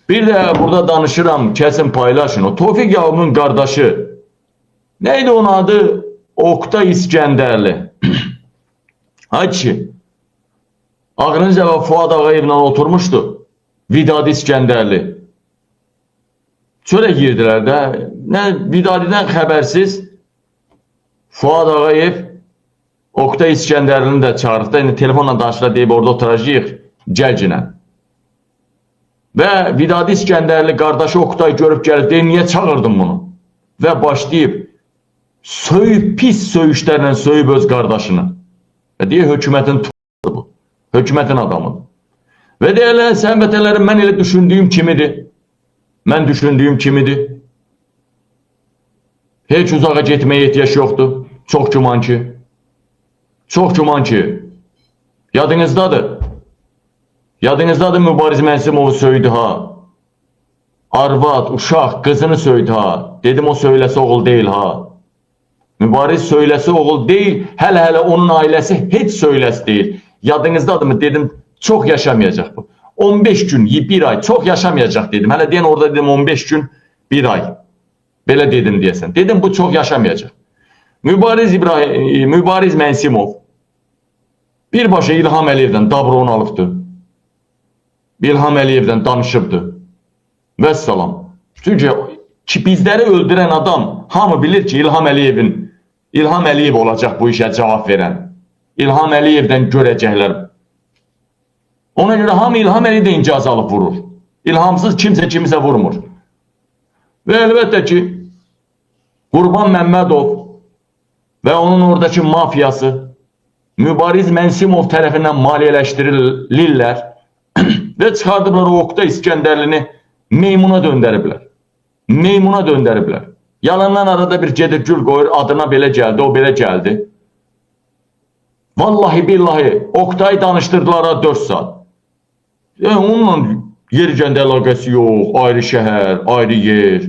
Bir de burada danışıram, kesin paylaşın. O Tofiq Yaqubun qardaşı. Neydi onun adı? Oktay İskenderli. Hacı. Ağrınca ve Fuad Ağayev'le oturmuştu. Vidadi İskenderli. Şöyle girdiler de. Ne Vidadi'den habersiz Fuad Ağayev Oktay İskenderli'ni de çağırdı. Yani telefonla danışla deyip orada oturacağıq. Gəlcinə. Ve Vidadi İskenderli kardeşi Oktay görüp gelip deyir, niye çağırdın bunu? Ve başlayıp pis söyüşlerle söyüp öz kardeşini. Ve diye hükümetin bu. Hükümetin adamıdır. Ve deyirlər, sən vətənlərim, mən elə düşündüyüm kimidir. Mən düşündüyüm kimidir. Hiç uzağa getməyə ehtiyac yoxdur. Çox güman ki. Çox güman ki. Yadınızdadır. Yadınızdadır Mübariz Mənsimov'u söydü ha. Arvad, uşaq, kızını söydü ha. Dedim o söyləsi oğul değil ha. Mübariz söyləsi oğul değil. Hələ onun ailəsi heç söyləsi değil. Yadınızdadır mı? Dedim çok yaşamayacak bu. 15 gün, bir ay çok yaşamayacak dedim. Hələ deyən orada dedim 15 gün, bir ay. Belə dedim deyəsən. Dedim bu çok yaşamayacak. Mübariz Mənsimov birbaşa İlham Əliyevdən Dabrovunu alıbdı. İlham Əliyevdən danışıbdı. Vəssalam. Çünkü bizləri öldürən adam hamı bilir ki İlham Əliyev olacaq bu işə cavab verən. İlham Əliyevdən görəcəklər. Ona göre hamı İlham Əliyevdən icazə alıb vurur. İlhamsız kimsə kimisə vurmur. Ve elbette ki Qurban Məmmədov ve onun oradaki mafyası Mübariz Mənsimov tərəfindən maliyyələşdirilirlər ve çıxardıblar o Oktay İskenderlini meymuna döndəriblər. Meymuna döndəriblər. Yalandan arada bir gedir gül qoyur, adına belə gəldi, o belə gəldi. Vallahi billahi Oktay danışdırdılar 4 saat. Onunla yergəndə əlaqəsi yox, ayrı şəhər, ayrı yer.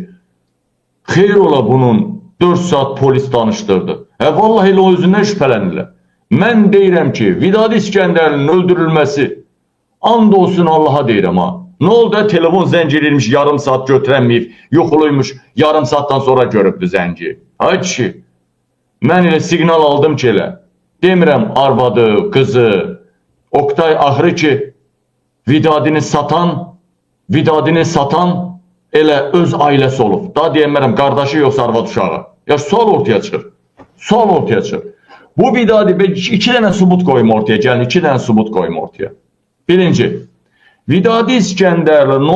Xeyr ola bunun 4 saat polis danışdırdı. Vallahi elə o özündən şübhələnirlər. Mən deyirəm ki, Vidadi İskenderlinin öldürülməsi and olsun Allah'a deyirəm ha. Ne oldu? Telefon zəncir yarım saat götürənməyib, yox oluymuş, yarım saattan sonra görübdü zənci. Ay kişi, mən elə siqnal aldım ki elə. Demirəm arvadı, kızı, Oktay axırı ki, Vidadini satan elə öz ailəsi olub. Daha deyəmərəm, qardaşı yoxsa arvad uşağı. Ya sual ortaya çıxır. Sual ortaya çıxır. Bu Vidadi, 2 dənə subut koyum ortaya, gəlin 2 dənə subut koyum ortaya. Birinci, Vidadi İskenderli ne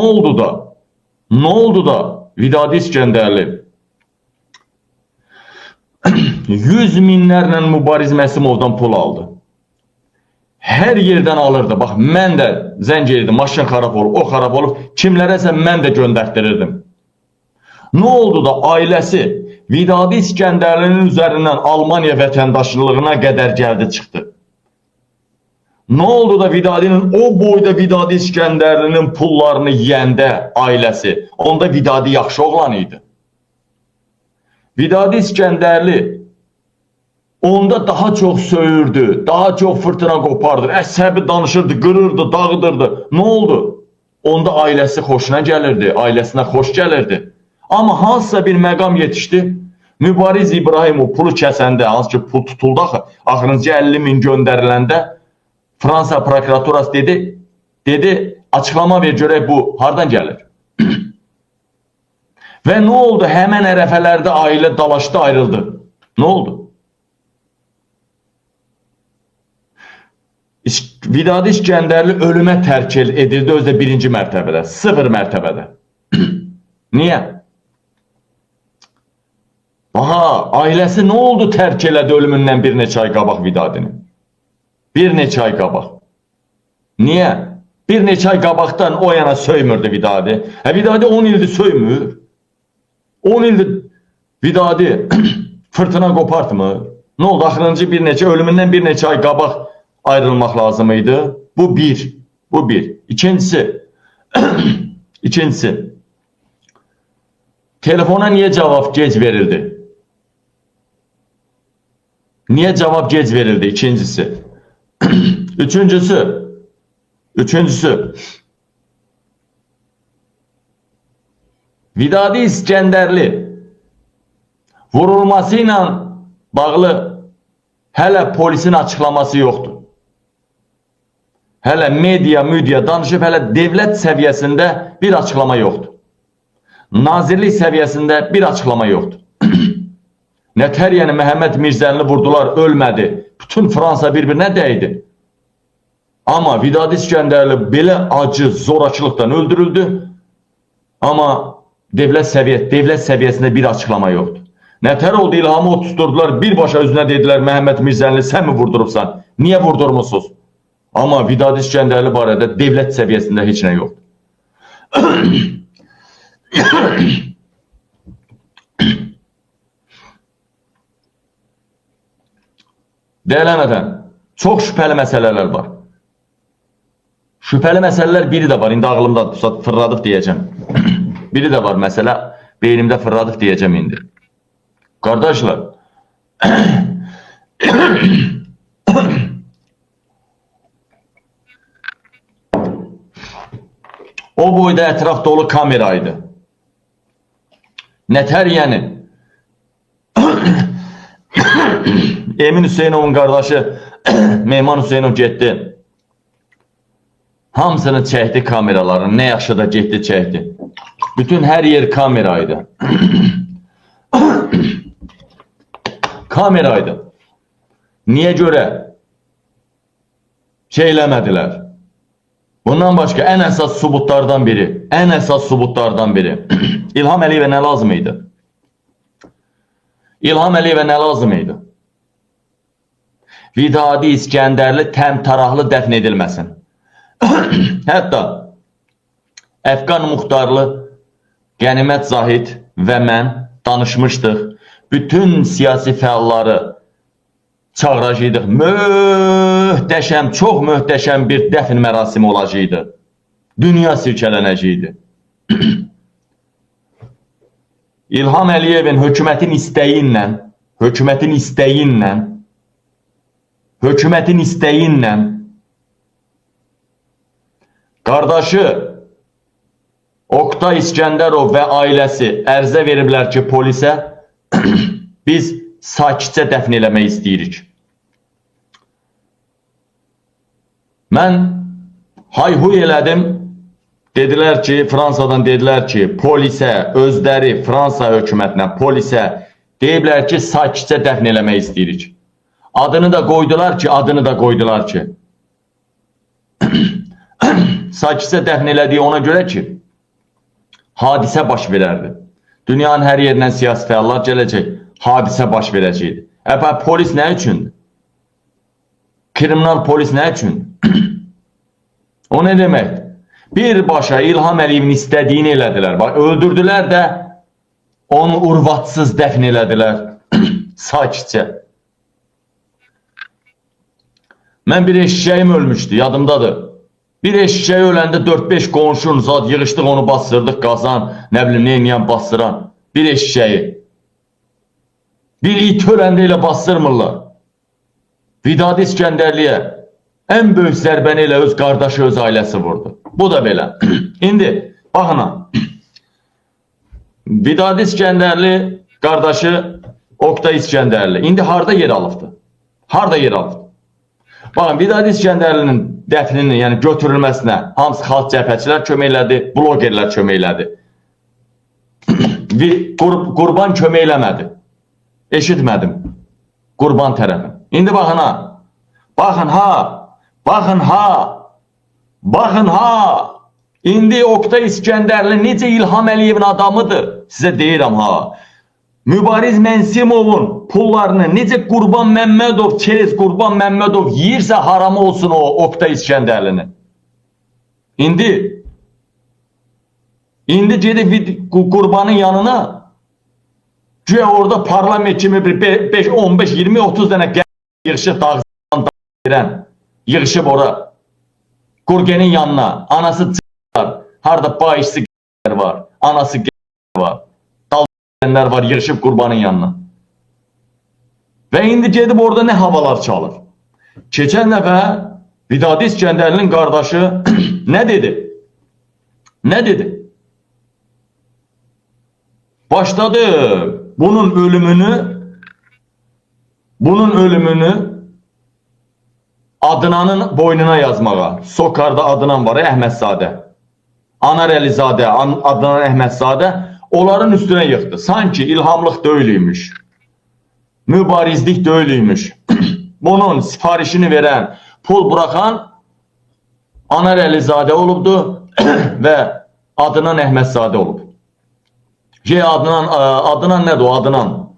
oldu da Vidadi İskenderli 100 minlərlə Mübariz Mənsimovdan pul aldı. Her yerden alırdı. Bak mən də zəng edirdim, maşın xarab olub, o xarab olub, kimlərəsə mən də göndərtdirirdim. Ne oldu da ailəsi Vidadi İskenderlinin üzerinden Almanya vətəndaşlığına qədər gəldi çıxdı. Ne oldu da Vidadi'nin o boyda Vidadi İskenderli'nin pullarını yiyəndə ailəsi, onda Vidadi yaxşı oğlan idi. Vidadi İskenderli onda daha çok söyürdü, daha çok fırtına kopardı, əsəbi danışırdı, qırırdı, dağıdırdı. Ne oldu? Onda ailəsi xoşuna gəlirdi, ailəsinə xoş gəlirdi. Ama hansısa bir məqam yetişdi. Mübariz İbrahimov pulu kəsəndə, hansı ki pul tutuldu axırıncı 50 min göndəriləndə Fransa prokuraturası dedi açıklama ver görək bu hardan gəlir. Ve ne oldu? Hemen ərəfələrdə ailə dalaşdı, ayrıldı. Ne oldu? Vidadi İskenderli ölümə tərk edildi özdə 1-ci mərtəbədə, 0 mərtəbədə. Niye? Aha, ailəsi ne oldu tərk elədi ölümündən bir neçə ay qabaq Vidadinin? Bir neçə ay qabaq. Niye? Bir neçə ay qabaqdan o yana söymürdü Vidadi. Vidadi 10 ildir söymür. 10 ildir Vidadi fırtına kopartmır. Ne oldu? Axırıncı bir neçə, ölümündən bir neçə ay qabaq ayrılmaq lazımıydı. Bu bir. Bu bir. İkincisi. Telefona niye cevap gec verildi? Niye cevap gec verildi? İkincisi. Üçüncüsü. Vidadi İskəndərli vurulması ilə bağlı hələ polisin açıqlaması yoxdur. Hələ media danışıb, hələ devlət səviyyəsində bir açıqlama yoxdur. Nazirlik səviyyəsində bir açıqlama yoxdur. Nətər yəni Məhəmməd Mirzəlini vurdular, ölmədi. Bütün Fransa bir-birinə dəydi. Amma Vidadi İskəndərli belə acı, zorakılıqdan öldürüldü. Amma devlət səviyyəsində bir açıqlama yoxdur. Nətər oldu, İlhamı oturtdurdular, birbaşa üzünə dedilər, Məhəmməd Mirzəlini sən mi vurdurubsan? Niyə vurdurmuşsunuz? Amma Vidadi İskəndərli barədə devlət səviyyəsində heç nə yoxdur. Deyilənədən, çox şübhəli məsələlər var. Şübhəli məsələlər biri də var, indi ağlımda fırladıq deyəcəm. Biri də var məsələ, beynimdə fırladıq deyəcəm indi. Qardaşlar, o boyda ətraf dolu kameraydı. Nətər yəni? Emin Hüseynovun qardaşı Mehman Hüseynov getdi. Hamısını çəkdi kameraların. Nə yaxşı da getdi çəkdi. Bütün hər yer kameraydı. Kameraydı. Niyə görə eləmədilər? Bundan başqa ən əsas subutlardan biri, İlham Əliyevə nə lazım idi? İlham Əliyevə nə lazım idi? Vidadi İskəndərli təmtaraqlı dəfn edilməsin. Hətta Əfqan Muxtarlı, Qənimət Zahid və mən danışmışdıq. Bütün siyasi fəalları çağıracaqdıq. Möhtəşəm, çox möhtəşəm bir dəfn mərasimi olacaqdı. Dünya silkələnəcəkdi. İlham Əliyevin hökumətin istəyinlə qardaşı Oktay İskəndərov və ailəsi ərizə veriblər ki, polisə biz sakitcə dəfn eləmək istəyirik. Mən hayhuy elədim. Dedilər ki, Fransadan dedilər ki, polisə, özləri Fransa hökumətinə, polisə deyiblər ki, sakitcə dəfn eləmək istəyirik. Adını da qoydular ki, sakitcə dəfn elədiyi ona görə ki, hadisə baş verərdi. Dünyanın hər yerindən siyasi fəallar gələcək, hadisə baş verəcəkdi. Polis nə üçündür? Kriminal polis nə üçündür? O nə deməkdir? Birbaşa İlham Əliyevin istədiyini elədilər. Bax, öldürdülər də onu urvatsız dəfn elədilər. Sakitcə. Mən bir eşşəyim ölmüşdü, yadımdadır. Bir eşşəyi öləndə 4-5 qonşun zad yığışdıq, onu bastırdıq, qazan, nə bilim, neyniyən bastıran. Bir eşşəyi. Bir it öləndə elə bastırmırlar. Vidadi İskəndərliyə ən böyük zərbəni elə öz qardaşı, öz ailəsi vurdu. Bu da belə. İndi, baxın. Vidadi İskəndərli qardaşı Oktay İskəndərli. İndi harada yer alıbdı? Harada yer alıbdı? Baxın, Vidadi İskəndərlinin dəfninin, yəni götürülməsinə hamısı xalq cəbhəçilər kömək elədi, blogerlər kömək elədi. Qurban kömək eləmədi. Eşitmədim. Qurban tərəfi. İndi baxın ha. İndi Oktay İskəndərli necə İlham Əliyevin adamıdır? Sizə deyirəm ha. Mübariz Mənsimovun pullarını necə Qurban Məmmədov, Çerez Qurban Məmmədov yiyirsə haramı olsun o Oktay İskəndərlinin. İndi gedib Qurbanın yanına güya orada parlament kimi bir 5, 15, 20, 30 dənə yığışıb dağızdan verən, yığışıb ora. Qurgenin yanına, anası çıxar, harada bağışçı var, anası var, dallar var, yığışıb Qurbanın yanına. Və indi gedib orada nə havalar çalır. Keçən dəfə Vidadi İskəndərlinin qardaşı nə dedi? Başladı bunun ölümünü Adnanın boynuna yazmağa. Sokarda Adnan var, Əhmədzadə. Anar Əlizadə, Adnan Əhmədzadə onların üstüne yıktı. Sanki ilhamlıq deyilmiş. Mübarizlik deyilmiş. Bunun sifarişini veren, pul bırakan Anar Əlizadə olubdu ve Adnan Əhmədzadə olub. Adnan nədir o? Adnan.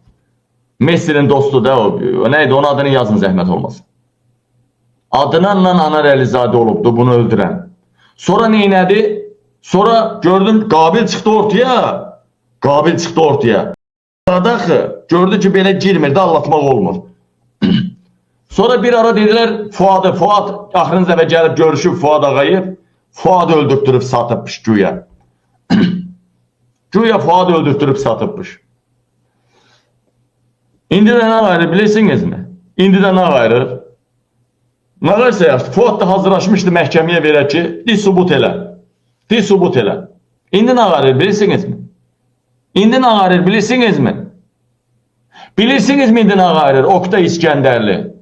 Messi'nin dostu da o. Neydi? Onun adını yazın zəhmət olmasın. Adnanla Anar Əlizadə olubdu bunu öldüren. Sonra neynədi? Sonra gördüm Qabil çıxdı ortaya. Qabil çıxdı ortaya. Daxı gördü ki belə girmir, allatmaq olmur. Sonra bir ara dediler Fuad axırıncı dəfə gəlib görüşüb Fuad ağayı. Fuad öldürtdürüb satıbmış güya. Güya Fuad öldürtdürüb satıbmış. İndi də nə qayırır bilirsinizmi? İndi də nə qayırır? Nə qayırsa yaxşı. Fuad da hazırlaşmışdı məhkəməyə verək ki, di subut elə. Di subut elə. İndi nə qayırır bilirsinizmi? İndi nə qayırır bilirsinizmi? Bilirsinizmi indi nə qayırır? Oktay İskəndərli.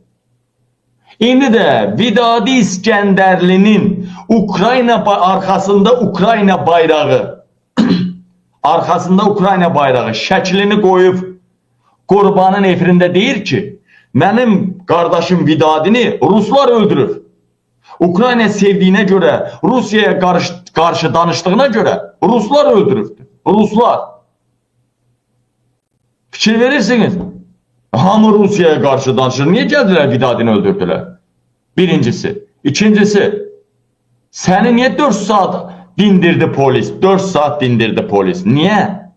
İndi də Vidadi İskəndərlinin arkasında Ukrayna bayrağı arkasında Ukrayna bayrağı şəklini qoyub Qurbanın efirində deyir ki, mənim qardaşım Vidadini Ruslar öldürür. Ukrayna sevdiyinə görə, Rusiyaya qarşı danışdığına görə Ruslar öldürübdür. Ruslar. Fikir verirsiniz. Hamı Rusiyaya qarşı danışır. Niye gəldilər Vidadini öldürdülər? Birincisi. İkincisi, səni niye 4 saat dindirdi polis? 4 saat dindirdi polis. Niye?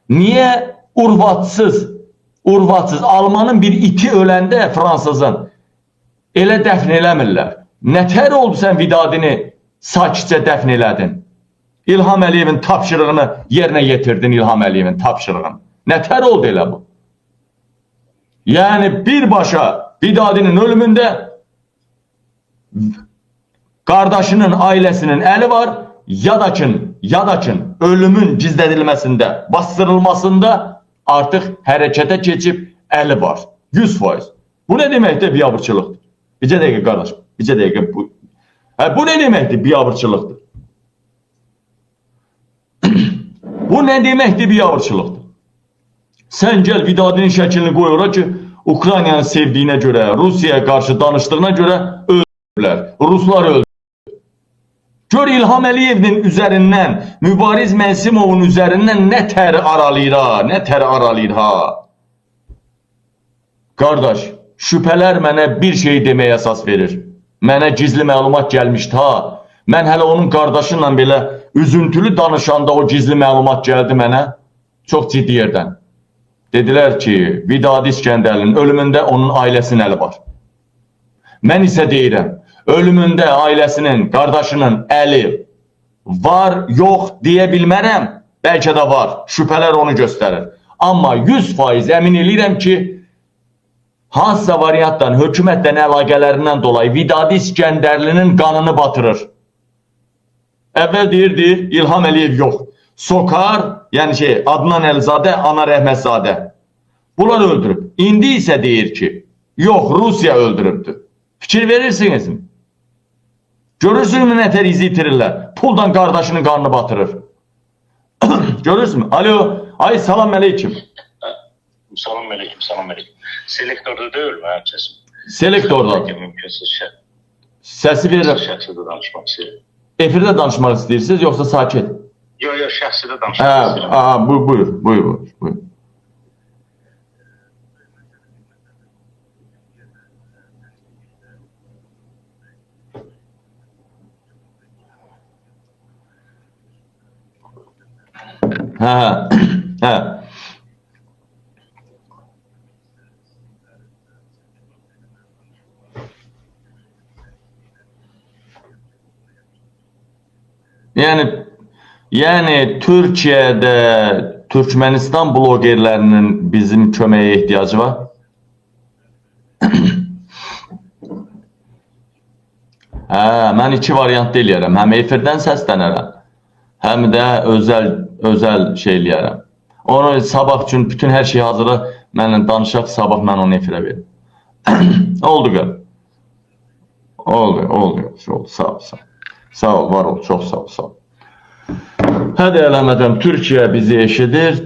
Niye urvatsız Almanın bir iti öləndə Fransızın elə dəfn eləmirlər? Nətər oldu sən Vidadini sakitcə dəfn elədin? İlham Əliyevin tapşırığını yerinə yetirdin, İlham Əliyevin tapşırığını. Nətər oldu elə bu? Yani birbaşa Vidadinin ölümünde kardeşinin ailesinin eli var, Yadaç'ın ölümün gizledilmesinde, bastırılmasında artık harekete geçip eli var. 100%. Bu ne demektir? Biabırçılıktır. Bircə dəqiqə kardeşim. Bircə dəqiqə bu. Bu ne demektir? Biabırçılıktır. Bu ne demektir? Biabırçılıktır. Sen gel Vidadinin şəklini qoy ora ki, Ukraynanı sevdiyinə görə, Rusiyaya qarşı danışdığına görə öldürdülər. Ruslar öldü. Gör İlham Əliyevin üzərindən, Mübariz Mənsimovun üzərindən nə tər aralayır ha, nə tər aralayır ha. Qardaş, şübhələr mənə bir şey deməyə əsas verir. Mənə gizli məlumat gəlmişdi ha. Mən hələ onun qardaşıyla belə üzüntülü danışanda o gizli məlumat gəldi mənə. Çox ciddi yerdən. Dediler ki, Vidadi İskəndərlinin ölümündə onun ailesinin əli var. Mən isə deyirəm, ölümündə ailesinin, qardaşının əli var, yox deyə bilmərəm. Bəlkə də var, şübhələr onu göstərir. Amma 100% əmin eləyirəm ki, hansısa variantdan, hökumətlə əlaqələrindən dolayı Vidadi İskəndərlinin qanını batırır. Əvvəl deyir, İlham Əliyev yox. Sokar, yani Adnan Əlizadə, Anar Əhmədzadə. Bunlar öldürüb. İndi isə deyir ki, yox, Rusiya öldürübdür. Fikir verirsinizmi? Görürsünüzmü nətər izi itirirlər? Puldan qardaşının qarnını batırır. Görürsünüzmü? Alo, ay salam aleyküm. Salam aleyküm, salam aleyküm. Selektorda deyil mi herkes? Selektorda. Səsi verir. Şəxsidə danışmaq istəyir. Efirdə danışmaq istəyirsiniz, yoxsa sakit? Yok, şəxsidə danışmaq istəyirəm. Buyur. Hə. Yani Türkiye'de Türkmenistan blogerlərinin bizim köməyə ihtiyacı var. Mən iki variant eləyərəm. Həm efirdən səslənərəm, həm də özəl şey eləyərəm. Onu sabah üçün bütün hər şeyi hazırla. Mənlə danışaq, sabah mən onu efirə verim. Oldu qal. Oldu. Sağ ol. Sağ ol, var ol. Çox sağ ol. Hadi eləmədəm, Türkiyə bizi eşidir.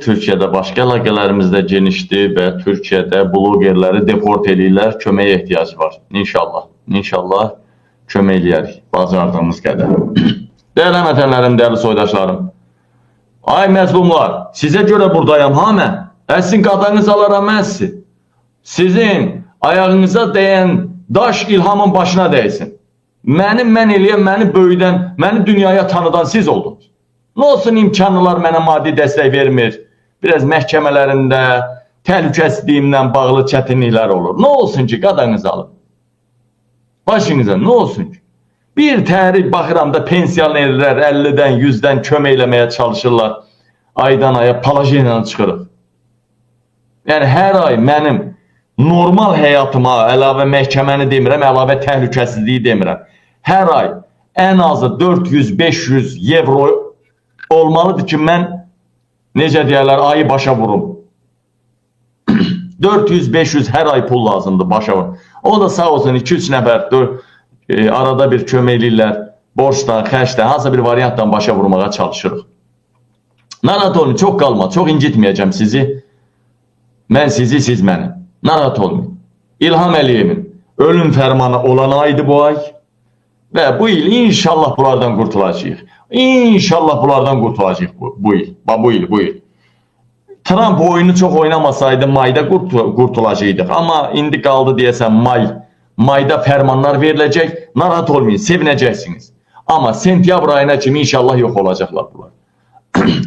Türkiyədə başqa əlaqələrimiz də genişdir və Türkiyədə blogerləri deport eləyirlər. Köməyə ehtiyac var. İnşallah kömək eləyərik. Bacardığımız qədər. Dəyərli vətənlərim, dəyərli soydaşlarım. Ay məzlumlar, sizə görə buradayam ha mən. Əsin qadağınız alaram mən sizi. Sizin ayağınıza dəyən daş İlhamın başına dəysin. Mən eləyəm, məni böyüdən, məni dünyaya tanıdan siz oldunuz. Nə olsun imkanlılar mənə maddi dəstək vermir. Biraz məhkəmələrində təhlükəsizliyimlə bağlı çətinliklər olur. Nə olsun ki, qadağınızı alın. Başınıza nə olsun ki? Bir tərik baxıram da pensionerlər 50-dən, 100-dən kömək eləməyə çalışırlar. Aydan aya palajiyla çıxırıq. Yəni hər ay mənim normal həyatıma əlavə məhkəməni demirəm, əlavə təhlükəsizliyi demirəm. Hər ay ən azı 400-500 evro olmalıdır ki, mən necə deyərlər, ayı başa vurum. 400-500 hər ay pul lazımdır başa vurum. O da sağ olsun 2-3 nəfər arada bir kömək eləyirlər, borçdan, xərcdən, hansısa bir variantdan başa vurmağa çalışırıq. Narahat olmayın, çox qalma, çox incitməyəcəm sizi. Mən sizi, siz məni. Narahat olmayın. İlham Əliyevin ölüm fərmanı olan aydı bu ay. Və bu il inşallah bunlardan qurtulacağıq. Bu il. Trump oyunu çox oynamasaydı mayda qurtulacaqdıq. Amma indi qaldı deyəsən mayda fərmanlar veriləcək. Narahat olmayın, sevinəcəksiniz. Amma sentyabr ayına kimi inşallah yox olacaqlar bunlar.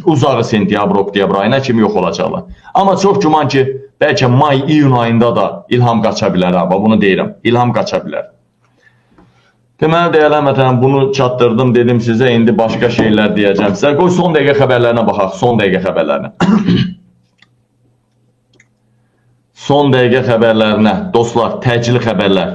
Uzağı sentyabr, oktyabr ayına kimi yox olacaqlar. Amma çox güman ki, bəlkə may, iyun ayında da ilham qaça bilər. Bunu deyirəm, ilham qaça bilər. Deməli, dəyərli vətənlərim, bunu çatdırdım, dedim sizə, indi başqa şeylər deyəcəm sizə. Qoy son dəqiqə xəbərlərinə baxaq, son dəqiqə xəbərlərinə. Son dəqiqə xəbərlərinə, dostlar, təcili xəbərlər.